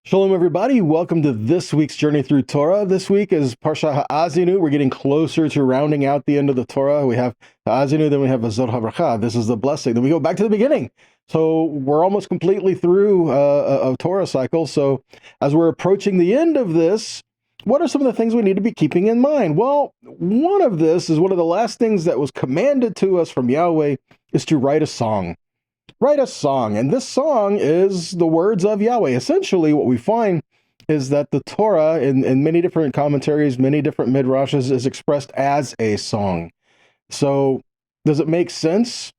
Shalom, everybody. Welcome to this week's journey through Torah. This week is Parsha Ha'azinu. We're getting closer to rounding out the end of the Torah. We have Haazinu, then we have Azot HaBracha. This is the blessing. Then we go back to the beginning. So we're almost completely through a Torah cycle. So as we're approaching the end of this, what are some of the things we need to be keeping in mind? Well, one of this is one of the last things that was commanded to us from Yahweh is to write a song. Write a song, and this song is the words of Yahweh. Essentially, what we find is that the Torah, in many different commentaries, many different midrashes, is expressed as a song. So, does it make sense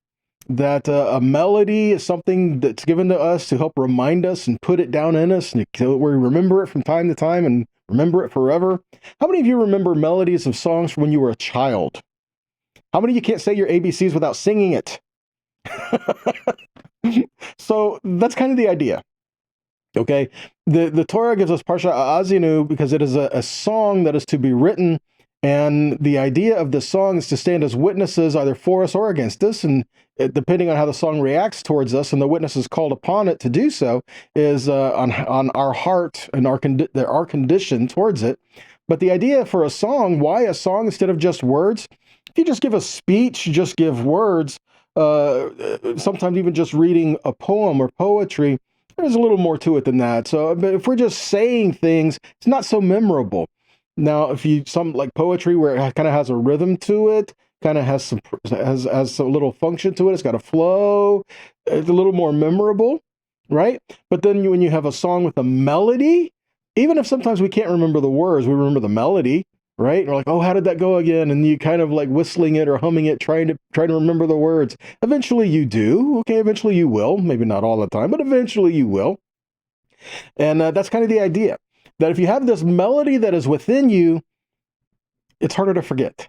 that a melody is something that's given to us to help remind us and put it down in us, and we remember it from time to time and remember it forever? How many of you remember melodies of songs from when you were a child? How many of you can't say your ABCs without singing it? So that's kind of the idea. Okay, the Torah gives us Parsha Ha'azinu because it is a song that is to be written, and the idea of the song is to stand as witnesses either for us or against us, and depending on how the song reacts towards us, and the witness is called upon it to do so, is on our heart and our condition towards it. But the idea for a song, why a song instead of just words? If you just give a speech, just give words. Sometimes even just reading a poem or poetry, there's a little more to it than that. So, but if we're just saying things, it's not so memorable. Now, if you some like poetry where it kind of has a rhythm to it, kind of has a little function to it, it's got a flow, it's a little more memorable, right? But then when you have a song with a melody, even if sometimes we can't remember the words, we remember the melody. Right? And we're like, oh, how did that go again? And you kind of like whistling it or humming it, trying to remember the words. Eventually you do. Okay, eventually you will. Maybe not all the time, but eventually you will. And that's kind of the idea. That if you have this melody that is within you, it's harder to forget.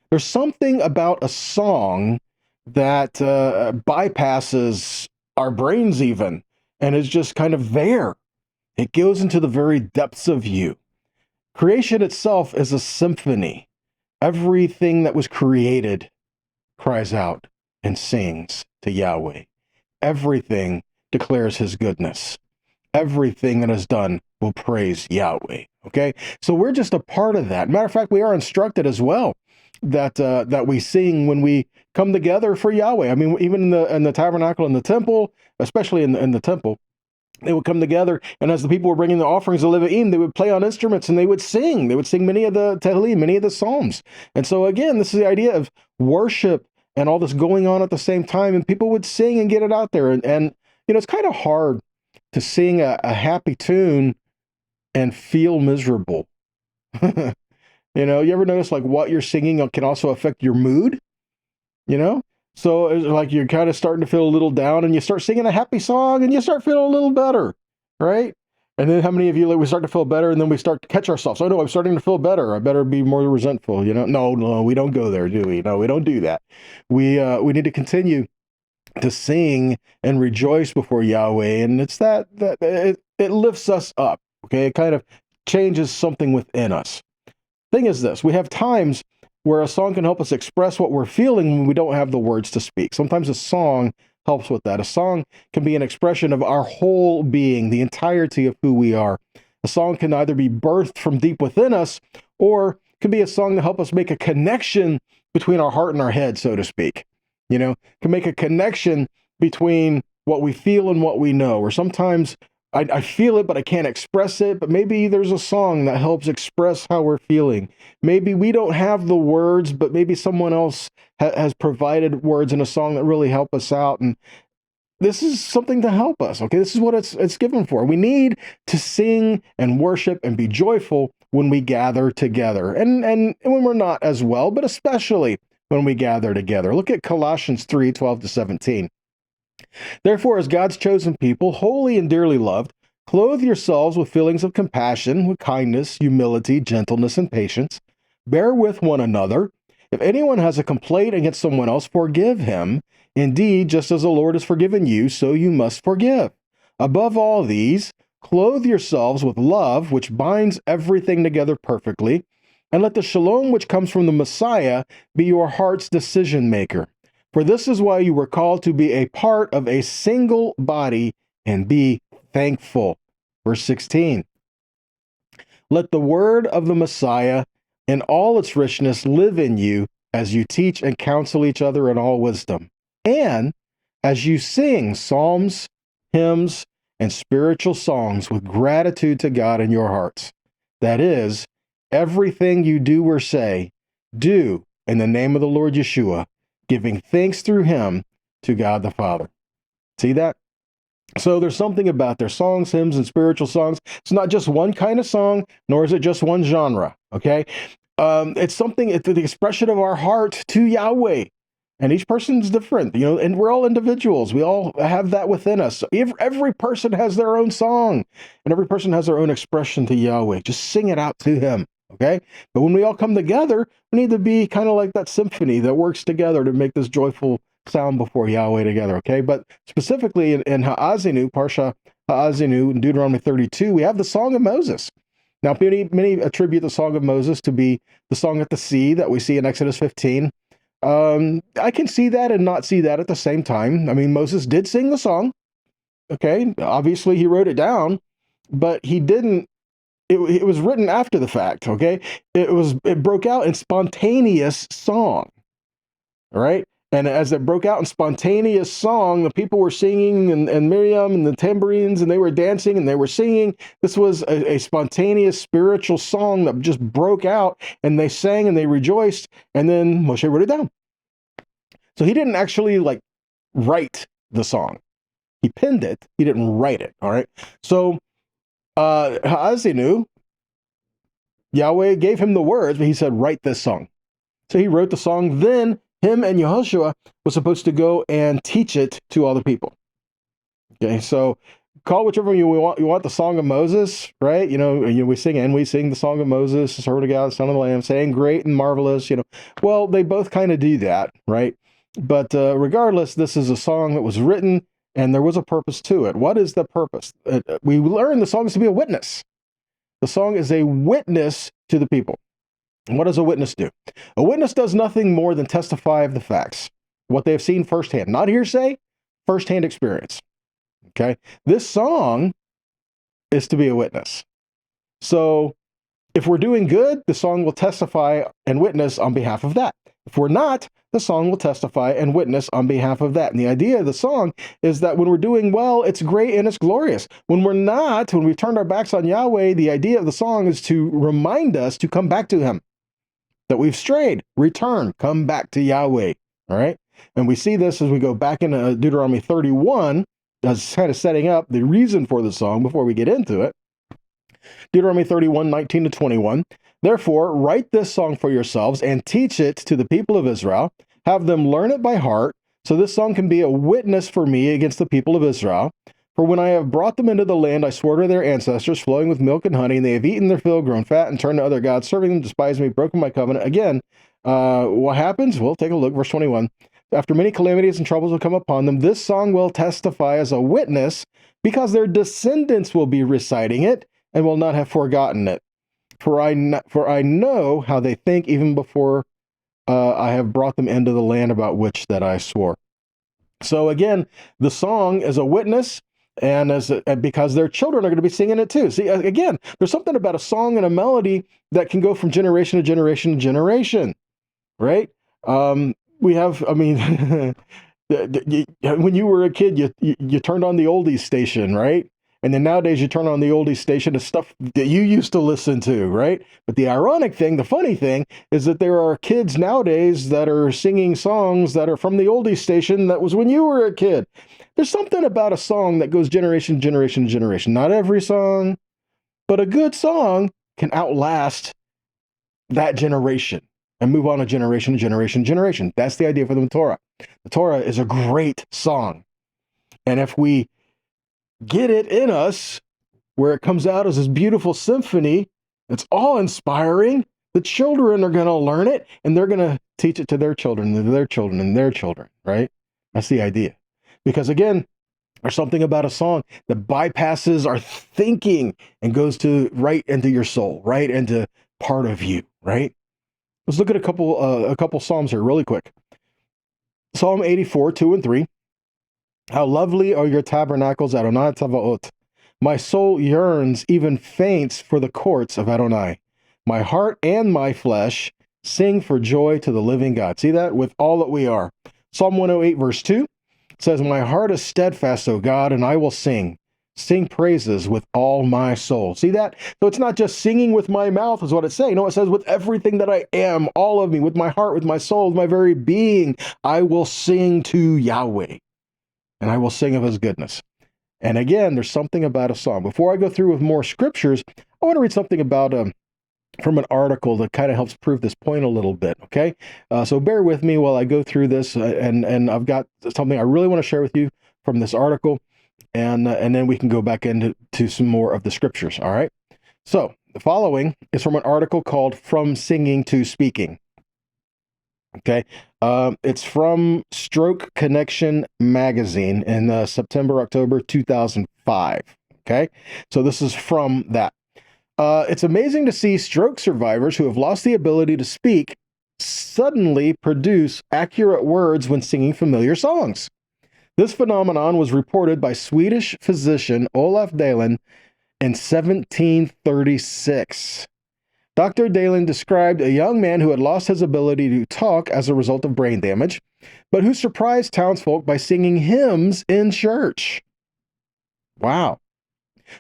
There's something about a song that bypasses our brains even, and is just kind of there. It goes into the very depths of you. Creation itself is a symphony. Everything that was created cries out and sings to Yahweh. Everything declares his goodness. Everything that is done will praise Yahweh. Okay? So we're just a part of that. Matter of fact, we are instructed as well that we sing when we come together for Yahweh. I mean, even in the tabernacle and the temple, especially in the temple, they would come together, and as the people were bringing the offerings of Levi'im, they would play on instruments and they would sing. They would sing many of the Tehillim, many of the Psalms. And so again, this is the idea of worship and all this going on at the same time, and people would sing and get it out there. And you know, it's kind of hard to sing a happy tune and feel miserable. You know, you ever notice like what you're singing can also affect your mood? You know? So it's like you're kind of starting to feel a little down, and you start singing a happy song and you start feeling a little better, right? And then how many of you, like, we start to feel better and then we start to catch ourselves. Oh no, I'm starting to feel better. I better be more resentful, you know? No, we don't go there, do we? No, we don't do that. We need to continue to sing and rejoice before Yahweh. And it's that it lifts us up, okay? It kind of changes something within us. Thing is this, we have times where a song can help us express what we're feeling when we don't have the words to speak. Sometimes a song helps with that. A song can be an expression of our whole being, the entirety of who we are. A song can either be birthed from deep within us, or can be a song to help us make a connection between our heart and our head, so to speak. You know, can make a connection between what we feel and what we know. Or sometimes I feel it, but I can't express it. But maybe there's a song that helps express how we're feeling. Maybe we don't have the words, but maybe someone else has provided words in a song that really help us out. And this is something to help us. Okay, this is what it's given for. We need to sing and worship and be joyful when we gather together, and when we're not as well, but especially when we gather together. Look at Colossians 3:12-17. Therefore, as God's chosen people, holy and dearly loved, clothe yourselves with feelings of compassion, with kindness, humility, gentleness, and patience. Bear with one another. If anyone has a complaint against someone else, forgive him. Indeed, just as the Lord has forgiven you, so you must forgive. Above all these, clothe yourselves with love, which binds everything together perfectly, and let the shalom which comes from the Messiah be your heart's decision maker. For this is why you were called to be a part of a single body and be thankful. Verse 16. Let the word of the Messiah in all its richness live in you as you teach and counsel each other in all wisdom, and as you sing psalms, hymns, and spiritual songs with gratitude to God in your hearts. That is, everything you do or say, do in the name of the Lord Yeshua, giving thanks through him to God the Father. See that? So there's something about their songs, hymns, and spiritual songs. It's not just one kind of song, nor is it just one genre, okay? It's something, it's the expression of our heart to Yahweh. And each person's different, and we're all individuals. We all have that within us. So every person has their own song, and every person has their own expression to Yahweh. Just sing it out to him, okay? But when we all come together, we need to be kind of like that symphony that works together to make this joyful sound before Yahweh together, okay? But specifically in Haazinu, Parsha Ha'azinu, in Deuteronomy 32, we have the Song of Moses. Now, many attribute the Song of Moses to be the song at the sea that we see in Exodus 15. I can see that and not see that at the same time. I mean, Moses did sing the song, okay? Obviously, he wrote it down, but he didn't. It was written after the fact, okay? It broke out in spontaneous song, all right? And as it broke out in spontaneous song, the people were singing, and Miriam and the tambourines, and they were dancing and they were singing. This was a spontaneous spiritual song that just broke out, and they sang and they rejoiced, and then Moshe wrote it down. So he didn't actually write the song. He penned it. He didn't write it, all right? So Haazinu, Yahweh gave him the words, but he said, write this song. So he wrote the song. Then him and Yehoshua was supposed to go and teach it to all the people. Okay, so call whichever one you want. You want the Song of Moses, right? We sing the Song of Moses, the servant of God, the Son of the Lamb, saying great and marvelous. Well, they both kind of do that, right? But regardless, this is a song that was written, and there was a purpose to it. What is the purpose? We learn the song is to be a witness. The song is a witness to the people. And what does a witness do? A witness does nothing more than testify of the facts, what they have seen firsthand, not hearsay, firsthand experience. Okay? This song is to be a witness. So if we're doing good, the song will testify and witness on behalf of that. If we're not, the song will testify and witness on behalf of that. And the idea of the song is that when we're doing well, it's great and it's glorious. When we're not, when we've turned our backs on Yahweh, the idea of the song is to remind us to come back to him. That we've strayed, return, come back to Yahweh, all right? And we see this as we go back into Deuteronomy 31, that's kind of setting up the reason for the song before we get into it. Deuteronomy 31, 19 to 21. Therefore, write this song for yourselves and teach it to the people of Israel. Have them learn it by heart, so this song can be a witness for me against the people of Israel. For when I have brought them into the land I swore to their ancestors, flowing with milk and honey, and they have eaten their fill, grown fat, and turned to other gods, serving them, despised me, broken my covenant. Again, what happens? Well, take a look, verse 21. After many calamities and troubles will come upon them, this song will testify as a witness, because their descendants will be reciting it, and will not have forgotten it. For I know how they think even before I have brought them into the land about which that I swore. So again, the song is a witness, and because their children are going to be singing it too. See, again, there's something about a song and a melody that can go from generation to generation to generation, right? We have, I mean, when you were a kid, you turned on the oldies station, right? And then nowadays you turn on the oldies station to stuff that you used to listen to, right? But the ironic thing, the funny thing, is that there are kids nowadays that are singing songs that are from the oldies station that was when you were a kid. There's something about a song that goes generation, generation, generation. Not every song, but a good song can outlast that generation and move on a generation, to generation, to generation. That's the idea for the Torah. The Torah is a great song. And if we get it in us, where it comes out as this beautiful symphony, it's awe-inspiring. The children are going to learn it, and they're going to teach it to their children, and their children, and their children, right? That's the idea. Because again, there's something about a song that bypasses our thinking and goes to right into your soul, right into part of you, right? Let's look at a couple Psalms here really quick. Psalm 84, 2 and 3. How lovely are your tabernacles, Adonai Tzavaot. My soul yearns, even faints, for the courts of Adonai. My heart and my flesh sing for joy to the living God. See that? With all that we are. Psalm 108, verse 2 says, My heart is steadfast, O God, and I will sing praises with all my soul. See that? So it's not just singing with my mouth is what it's saying. No, it says with everything that I am, all of me, with my heart, with my soul, with my very being, I will sing to Yahweh, and I will sing of his goodness. And again, there's something about a song. Before I go through with more scriptures, I want to read something about from an article that kind of helps prove this point a little bit, okay? So bear with me while I go through this, and I've got something I really want to share with you from this article, and then we can go back into some more of the scriptures, all right? So the following is from an article called From Singing to Speaking, okay? It's from Stroke Connection magazine in September-October 2005, okay? So this is from that. It's amazing to see stroke survivors who have lost the ability to speak suddenly produce accurate words when singing familiar songs. This phenomenon was reported by Swedish physician Olaf Dahlin in 1736. Dr. Dahlin described a young man who had lost his ability to talk as a result of brain damage, but who surprised townsfolk by singing hymns in church. Wow.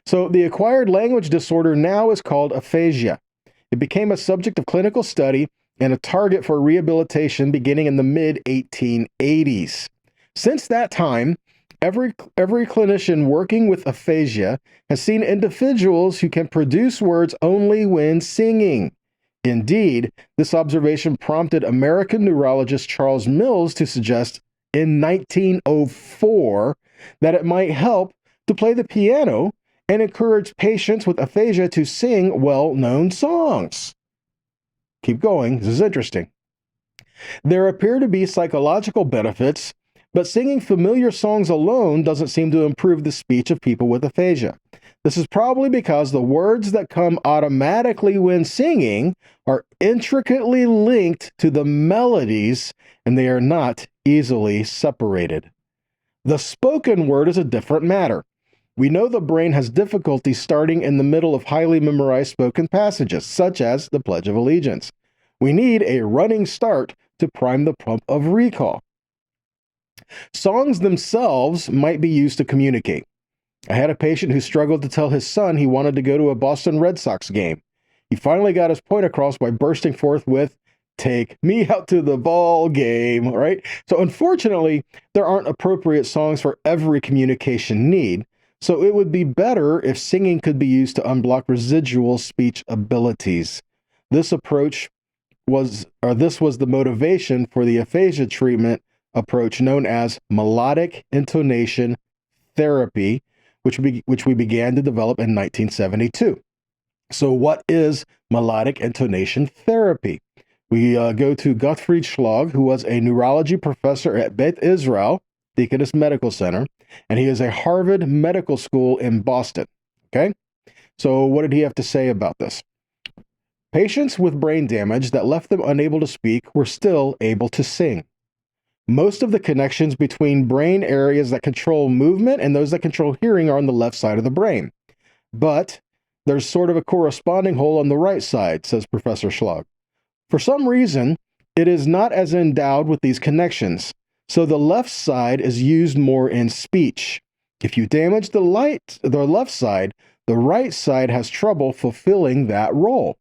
So the acquired language disorder now is called aphasia. It became a subject of clinical study and a target for rehabilitation beginning in the mid-1880s. Since that time, every clinician working with aphasia has seen individuals who can produce words only when singing. Indeed, this observation prompted American neurologist Charles Mills to suggest in 1904 that it might help to play the piano and encourage patients with aphasia to sing well-known songs. Keep going, this is interesting. There appear to be psychological benefits, but singing familiar songs alone doesn't seem to improve the speech of people with aphasia. This is probably because the words that come automatically when singing are intricately linked to the melodies, and they are not easily separated. The spoken word is a different matter. We know the brain has difficulty starting in the middle of highly memorized spoken passages, such as the Pledge of Allegiance. We need a running start to prime the pump of recall. Songs themselves might be used to communicate. I had a patient who struggled to tell his son he wanted to go to a Boston Red Sox game. He finally got his point across by bursting forth with, "Take me out to the ball game," right? So unfortunately, there aren't appropriate songs for every communication need. So it would be better if singing could be used to unblock residual speech abilities. This was the motivation for the aphasia treatment approach known as melodic intonation therapy, which we began to develop in 1972. So what is melodic intonation therapy? We go to Gottfried Schlag, who was a neurology professor at Beth Israel Deaconess Medical Center, and he is a Harvard Medical School in Boston. Okay? So what did he have to say about this? Patients with brain damage that left them unable to speak were still able to sing. Most of the connections between brain areas that control movement and those that control hearing are on the left side of the brain. But there's sort of a corresponding hole on the right side, says Professor Schlag. For some reason, it is not as endowed with these connections, so the left side is used more in speech. If you damage the left side, the right side has trouble fulfilling that role.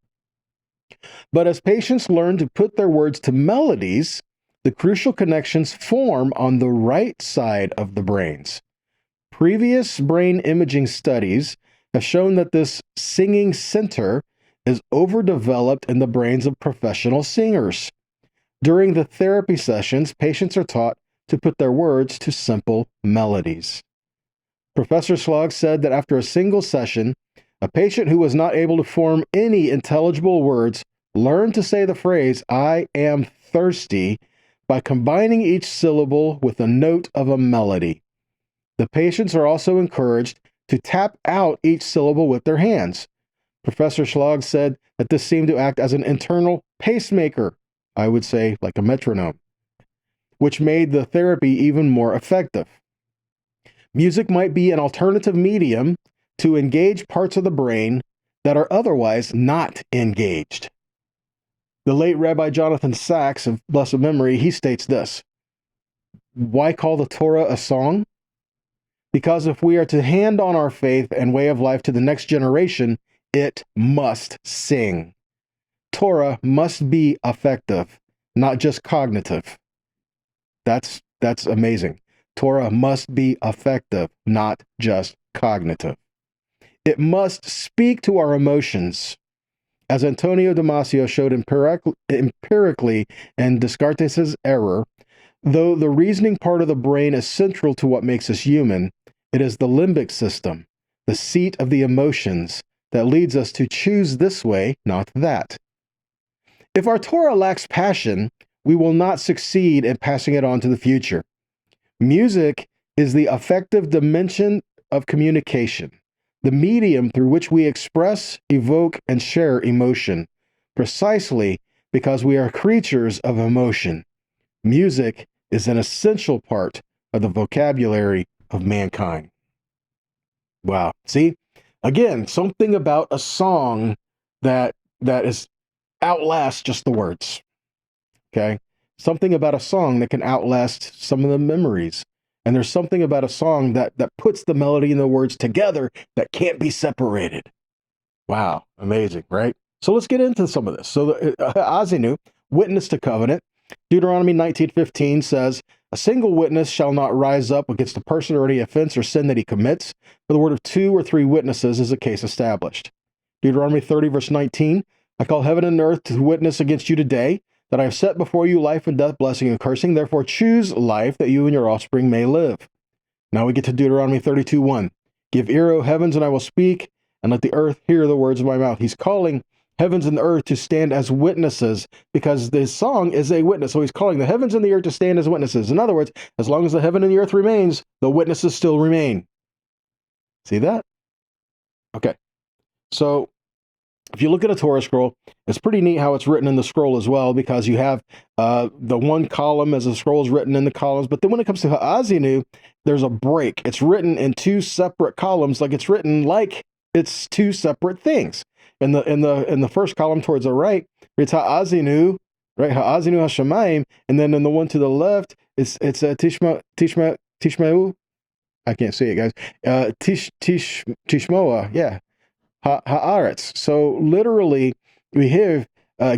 But as patients learn to put their words to melodies, the crucial connections form on the right side of the brains. Previous brain imaging studies have shown that this singing center is overdeveloped in the brains of professional singers. During the therapy sessions, patients are taught to put their words to simple melodies. Professor Schlag said that after a single session, a patient who was not able to form any intelligible words learned to say the phrase, "I am thirsty," by combining each syllable with a note of a melody. The patients are also encouraged to tap out each syllable with their hands. Professor Schlag said that this seemed to act as an internal pacemaker, I would say like a metronome, which made the therapy even more effective. Music might be an alternative medium to engage parts of the brain that are otherwise not engaged. The late Rabbi Jonathan Sacks of blessed memory, he states this: why call the Torah a song? Because if we are to hand on our faith and way of life to the next generation, it must sing. Torah must be affective, not just cognitive. That's amazing. Torah must be affective, not just cognitive. It must speak to our emotions. As Antonio Damasio showed empirically in Descartes' error, though the reasoning part of the brain is central to what makes us human, it is the limbic system, the seat of the emotions, that leads us to choose this way, not that. If our Torah lacks passion, we will not succeed in passing it on to the future. Music is the affective dimension of communication, the medium through which we express, evoke, and share emotion, precisely because we are creatures of emotion. Music is an essential part of the vocabulary of mankind. Wow. See, again, something about a song that is outlasts just the words. Okay? Something about a song that can outlast some of the memories. And there's something about a song that puts the melody and the words together that can't be separated. Wow, amazing, right? So let's get into some of this. So Haazinu, witness to covenant. Deuteronomy 19:15 says, a single witness shall not rise up against a person or any offense or sin that he commits. For the word of 2 or 3 witnesses is a case established. Deuteronomy 30, verse 19, I call heaven and earth to witness against you today, that I have set before you life and death, blessing and cursing. Therefore choose life, that you and your offspring may live. Now we get to Deuteronomy 32:1. Give ear, O heavens, and I will speak, and let the earth hear the words of my mouth. He's calling heavens and the earth to stand as witnesses, because this song is a witness. So he's calling the heavens and the earth to stand as witnesses. In other words, as long as the heaven and the earth remains, the witnesses still remain. See that? Okay. So if you look at a Torah scroll, it's pretty neat how it's written in the scroll as well, because you have the one column as the scroll is written in the columns. But then when it comes to Haazinu, there's a break. It's written in 2 separate columns, like it's written like it's 2 separate things. In the first column towards the right, it's Haazinu, right? Haazinu Hashemayim, and then in the one to the left, it's Tishmeu. I can't see it, guys. Tishmoa, yeah. Haaretz. So literally, we have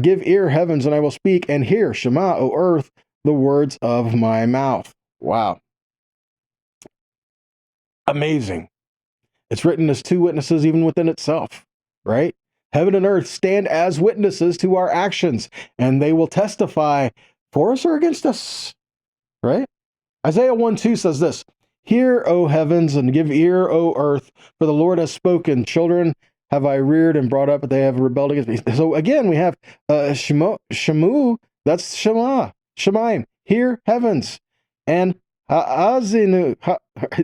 give ear, heavens, and I will speak, and hear, Shema, O earth, the words of my mouth. Wow. Amazing. It's written as 2 witnesses even within itself, right? Heaven and earth stand as witnesses to our actions, and they will testify for us or against us, right? Isaiah 1:2 says this, hear, O heavens, and give ear, O earth, for the Lord has spoken. Children have I reared and brought up, but they have rebelled against me. So again, we have Shemu, that's Shema, Shemaim, hear, heavens, and Haazinu,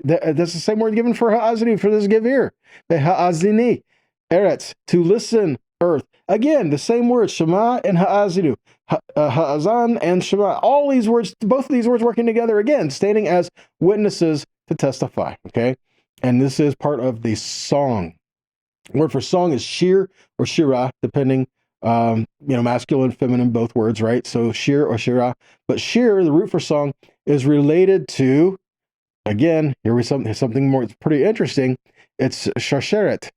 that's the same word given for Haazinu, for this give ear. The Haazini, Eretz, to listen, earth. Again, the same word, Shema and Haazinu, Haazan and Shema. All these words, both of these words working together, again, standing as witnesses to testify, okay? And this is part of the song. The word for song is shir or shirah, depending, masculine, feminine, both words, right? So shir or shirah. But shir, the root for song, is related to, again, here we something more pretty interesting. It's shasheret.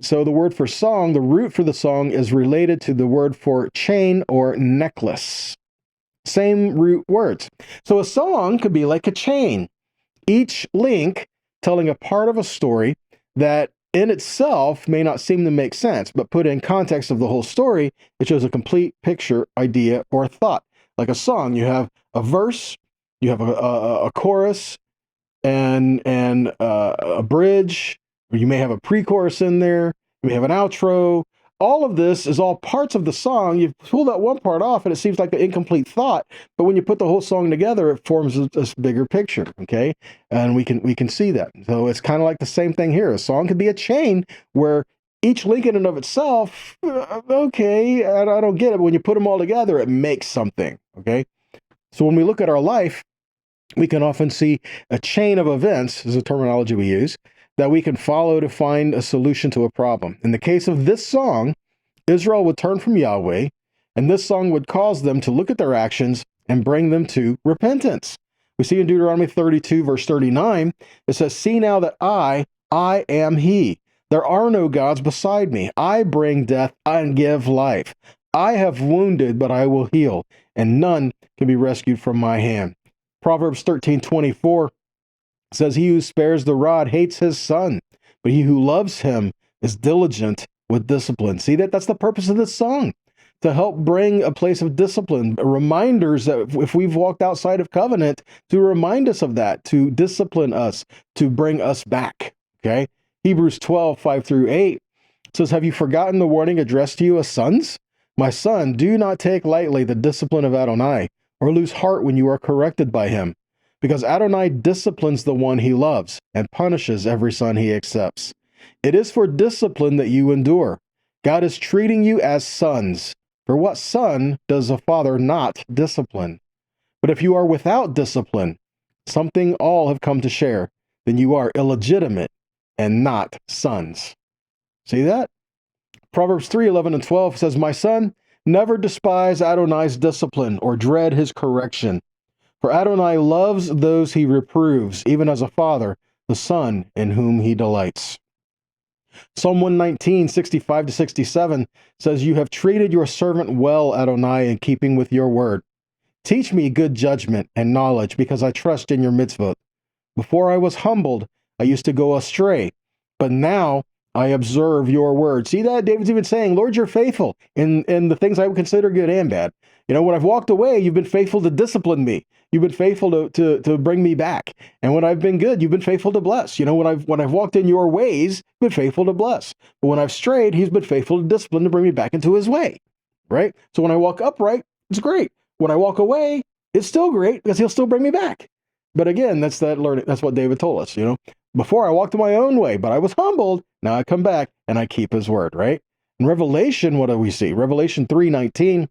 So the word for song, the root for the song, is related to the word for chain or necklace. Same root words. So a song could be like a chain, each link telling a part of a story that in itself may not seem to make sense, but put in context of the whole story, it shows a complete picture, idea, or thought. Like a song, you have a verse, you have a chorus, and a bridge, or you may have a pre-chorus in there, you may have an outro. All of this is all parts of the song. You pull that one part off and it seems like an incomplete thought, but when you put the whole song together, it forms this bigger picture, okay? And we can see that. So it's kind of like the same thing here. A song could be a chain where each link in and of itself, okay, I don't get it, but when you put them all together, it makes something, okay? So when we look at our life, we can often see a chain of events, is the terminology we use, that we can follow to find a solution to a problem. In the case of this song, Israel would turn from Yahweh, and this song would cause them to look at their actions and bring them to repentance. We see in Deuteronomy 32, verse 39, it says, "See now that I am He. There are no gods beside me. I bring death and give life. I have wounded, but I will heal, and none can be rescued from my hand." Proverbs 13:24 says, "He who spares the rod hates his son, but he who loves him is diligent with discipline." See that? That's the purpose of this song, to help bring a place of discipline, reminders that if we've walked outside of covenant, to remind us of that, to discipline us, to bring us back. Okay? Hebrews 12:5-8 says, "Have you forgotten the warning addressed to you as sons? My son, do not take lightly the discipline of Adonai, or lose heart when you are corrected by him. Because Adonai disciplines the one he loves and punishes every son he accepts. It is for discipline that you endure. God is treating you as sons. For what son does a father not discipline? But if you are without discipline, something all have come to share, then you are illegitimate and not sons." See that? Proverbs 3:11-12 says, "My son, never despise Adonai's discipline or dread his correction. For Adonai loves those he reproves, even as a father, the son in whom he delights." Psalm 119, 65-67 says, "You have treated your servant well, Adonai, in keeping with your word. Teach me good judgment and knowledge, because I trust in your mitzvot. Before I was humbled, I used to go astray, but now I observe your word." See that? David's even saying, Lord, you're faithful in the things I would consider good and bad. You know, when I've walked away, you've been faithful to discipline me. You've been faithful to bring me back. And when I've been good, you've been faithful to bless. You know, when I've walked in your ways, you've been faithful to bless. But when I've strayed, he's been faithful to discipline to bring me back into his way. Right? So when I walk upright, it's great. When I walk away, it's still great because he'll still bring me back. But again, that's that learning. That's what David told us, you know. Before I walked my own way, but I was humbled. Now I come back and I keep his word, right? In Revelation, what do we see? Revelation 3:19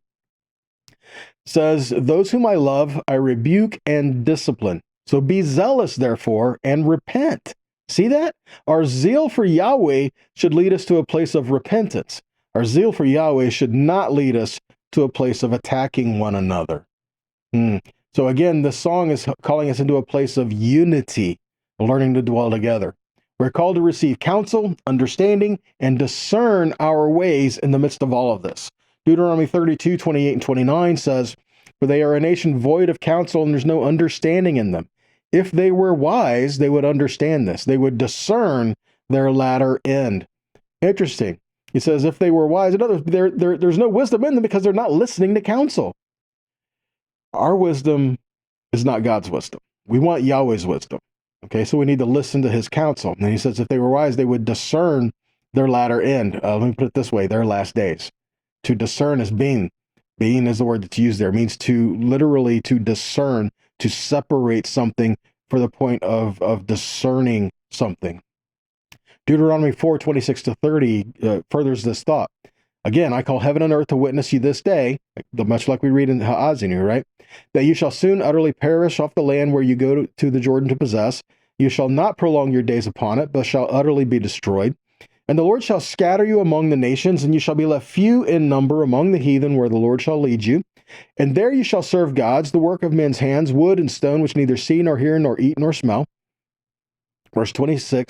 says, "Those whom I love, I rebuke and discipline. So be zealous, therefore, and repent." See that? Our zeal for Yahweh should lead us to a place of repentance. Our zeal for Yahweh should not lead us to a place of attacking one another. So again, the song is calling us into a place of unity, learning to dwell together. We're called to receive counsel, understanding, and discern our ways in the midst of all of this. Deuteronomy 32:28-29 says, "For they are a nation void of counsel, and there's no understanding in them. If they were wise, they would understand this. They would discern their latter end." Interesting. He says, if they were wise, in other words, there's no wisdom in them because they're not listening to counsel. Our wisdom is not God's wisdom. We want Yahweh's wisdom. Okay, so we need to listen to his counsel. And he says, if they were wise, they would discern their latter end. Let me put it this way, their last days. To discern is being. Being is the word that's used there. It means to literally to discern, to separate something for the point of discerning something. Deuteronomy 4:26-30 furthers this thought. Again, I call heaven and earth to witness you this day, much like we read in Haazinu, right? That you shall soon utterly perish off the land where you go to the Jordan to possess. You shall not prolong your days upon it, but shall utterly be destroyed. And the Lord shall scatter you among the nations, and you shall be left few in number among the heathen, where the Lord shall lead you. And there you shall serve gods, the work of men's hands, wood and stone, which neither see nor hear nor eat nor smell. Verse 29.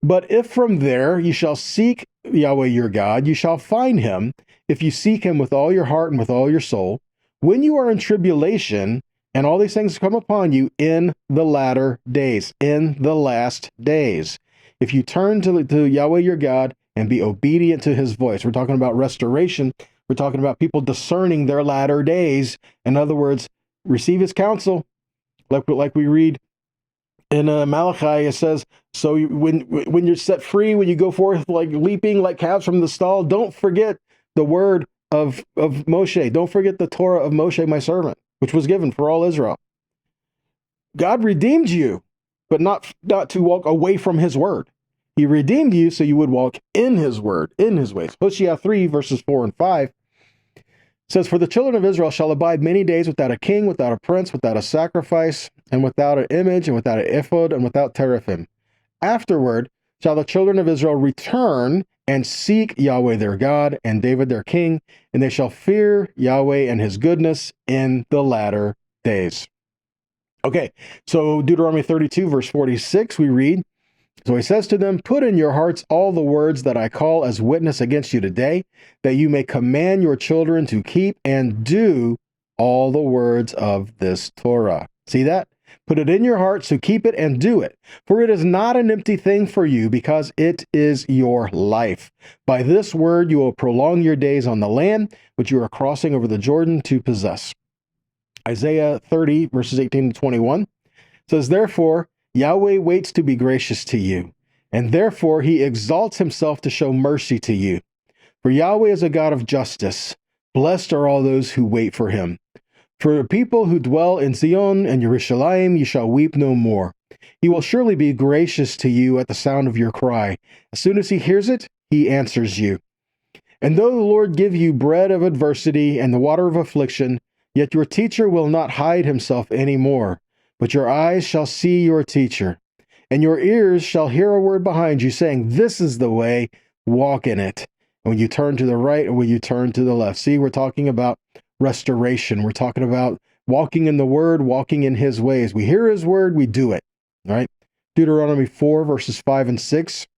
But if from there you shall seek Yahweh your God, you shall find him, if you seek him with all your heart and with all your soul, when you are in tribulation, and all these things come upon you in the latter days, in the last days. If you turn to Yahweh your God and be obedient to his voice. We're talking about restoration. We're talking about people discerning their latter days. In other words, receive his counsel. Like we read in Malachi, it says, so when you're set free, when you go forth like leaping like calves from the stall, don't forget the word of Moshe. Don't forget the Torah of Moshe, my servant, which was given for all Israel. God redeemed you, but not to walk away from his word. He redeemed you so you would walk in his word, in his ways. Hosea 3, verses 4 and 5 says, "For the children of Israel shall abide many days without a king, without a prince, without a sacrifice, and without an image, and without an ephod, and without teraphim. Afterward shall the children of Israel return and seek Yahweh their God and David their king, and they shall fear Yahweh and his goodness in the latter days." Okay, so Deuteronomy 32, verse 46, we read, "So he says to them, put in your hearts all the words that I call as witness against you today, that you may command your children to keep and do all the words of this Torah." See that? Put it in your heart, so keep it and do it. "For it is not an empty thing for you, because it is your life. By this word you will prolong your days on the land which you are crossing over the Jordan to possess." Isaiah 30, verses 18 to 21 says, "Therefore Yahweh waits to be gracious to you, and therefore he exalts himself to show mercy to you. For Yahweh is a God of justice. Blessed are all those who wait for him. For the people who dwell in Zion and Jerusalem, you shall weep no more. He will surely be gracious to you at the sound of your cry. As soon as he hears it, he answers you. And though the Lord give you bread of adversity and the water of affliction, yet your teacher will not hide himself any more, but your eyes shall see your teacher, and your ears shall hear a word behind you saying, this is the way, walk in it. And when you turn to the right or when you turn to the left." See, we're talking about restoration. We're talking about walking in the word, walking in his ways. We hear his word, we do it. All right. Deuteronomy 4, verses 5 and 6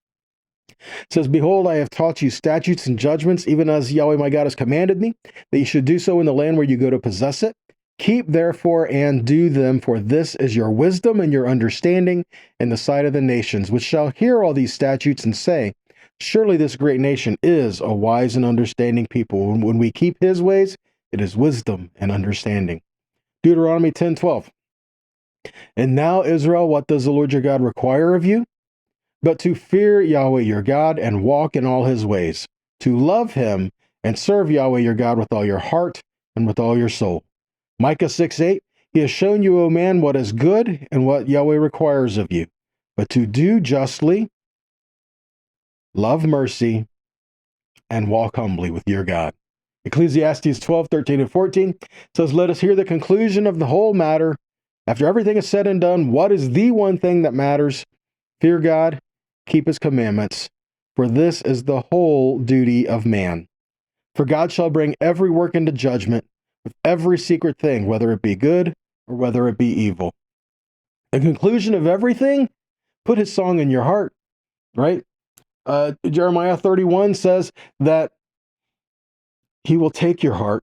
says, "Behold, I have taught you statutes and judgments, even as Yahweh my God has commanded me, that you should do so in the land where you go to possess it. Keep therefore and do them, for this is your wisdom and your understanding in the sight of the nations, which shall hear all these statutes and say, surely this great nation is a wise and understanding people." When we keep his ways, it is wisdom and understanding. Deuteronomy 10:12. "And now, Israel, what does the Lord your God require of you? But to fear Yahweh your God and walk in all his ways, to love him and serve Yahweh your God with all your heart and with all your soul." Micah 6:8, "He has shown you, O man, what is good and what Yahweh requires of you, but to do justly, love mercy, and walk humbly with your God." Ecclesiastes 12:13 and 14 says, "Let us hear the conclusion of the whole matter. After everything is said and done, what is the one thing that matters? Fear God, keep his commandments, for this is the whole duty of man. For God shall bring every work into judgment with every secret thing, whether it be good or whether it be evil." The conclusion of everything, put his song in your heart, right? Jeremiah 31 says that he will take your heart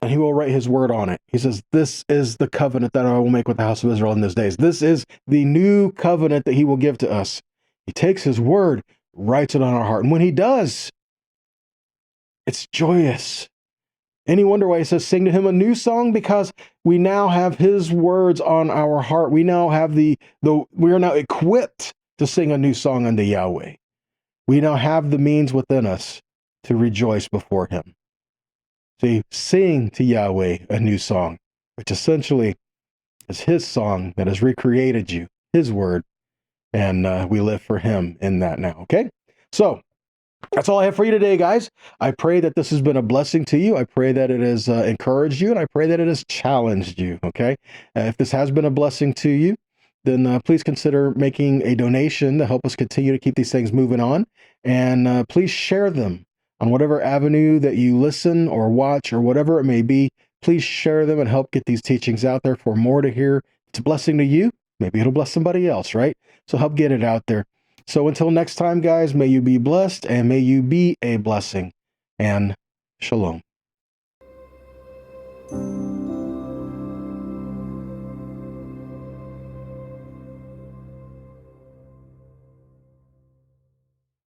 and he will write his word on it. He says, this is the covenant that I will make with the house of Israel in those days. This is the new covenant that he will give to us. He takes his word, writes it on our heart. And when he does, it's joyous. Any wonder why he says, sing to him a new song? Because we now have his words on our heart. We now have we are now equipped to sing a new song unto Yahweh. We now have the means within us to rejoice before him. See, sing to Yahweh a new song, which essentially is his song that has recreated you, his word, and we live for him in that now, okay? So, that's all I have for you today, guys. I pray that this has been a blessing to you. I pray that it has encouraged you, and I pray that it has challenged you, okay? If this has been a blessing to you, then please consider making a donation to help us continue to keep these things moving on, and please share them on whatever avenue that you listen or watch or whatever it may be. Please share them and help get these teachings out there for more to hear. It's a blessing to you. Maybe it'll bless somebody else, right? So help get it out there. So until next time, guys, may you be blessed and may you be a blessing. And shalom.